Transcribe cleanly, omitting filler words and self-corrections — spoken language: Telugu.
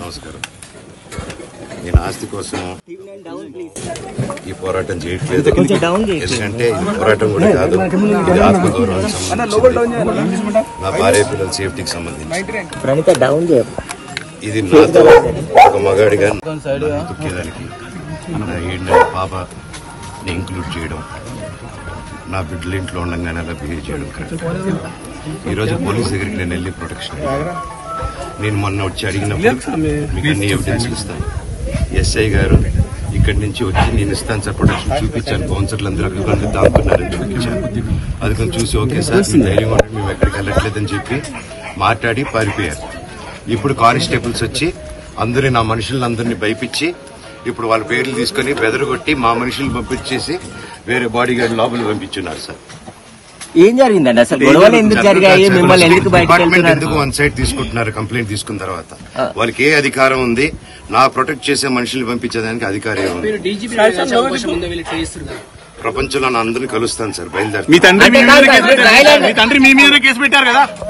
నమస్కారం. నేను ఆస్తి కోసం ఈ పోరాటం చేయట్లేదు. ఎందుకంటే ఇది పోరాటం కూడా కాదు, ఇది ఆత్మగౌరవానికి సంబంధించి, నా భార్య పిల్లల సేఫ్టీకి సంబంధించి. ఇది నాతో ఒక మగాడిగా తొక్కేదానికి నా 7 నెలల పాపని ఇంక్లూడ్ చేయడం, నా బిడ్డలు ఇంట్లో ఉండగానే అలా బిహేవ్ చేయడం కరెక్ట్. ఈరోజు పోలీస్ దగ్గరికి నేను వెళ్ళి ప్రొటెక్షన్ నేను మొన్న వచ్చి అడిగినప్పుడు మీకు అన్ని ఎవిడెన్స్ ఇస్తాను. ఎస్ఐ గారు ఇక్కడి నుంచి వచ్చి నేను ఇస్తాను సార్ ప్రొటెక్షన్ చూపించాను. కౌన్సిలర్లు అందరూ అక్కడ దాక్కున్నారని చూపించాను. అది కొంచెం చూసి ఓకే సార్ ధైర్యం ఉంటే మేము ఎక్కడికి వెళ్ళట్లేదని చెప్పి మాట్లాడి పారిపోయారు. ఇప్పుడు కానిస్టేబుల్స్ వచ్చి అందరూ నా మనుషులందరినీ భయపించి ఇప్పుడు వాళ్ళ పేర్లు తీసుకుని బెదరగొట్టి మా మనుషులు పంపించేసి వేరే బాడీ గార్డ్ లోపల పంపించున్నారు సార్. ఏం జరిగిందండి అసలు? గొడవలు ఎందుకు జరిగాయి? మిమ్మల్ని ఎందుకు డిపార్ట్మెంట్ ఎందుకు వన్ సైడ్ తీసుకుంటున్నారు? కంప్లైంట్ తీసుకున్న తర్వాత వాళ్ళకి ఏ అధికారం ఉంది? నా ప్రొటెక్ట్ చేసే మనుషులు పంపించేదానికి అధికారం ఉంది. ప్రపంచంలో నా అందరినీ కలుస్తాను సార్. బయలుదేరి మీ తండ్రి మీ మీద కేసు పెట్టారు కదా.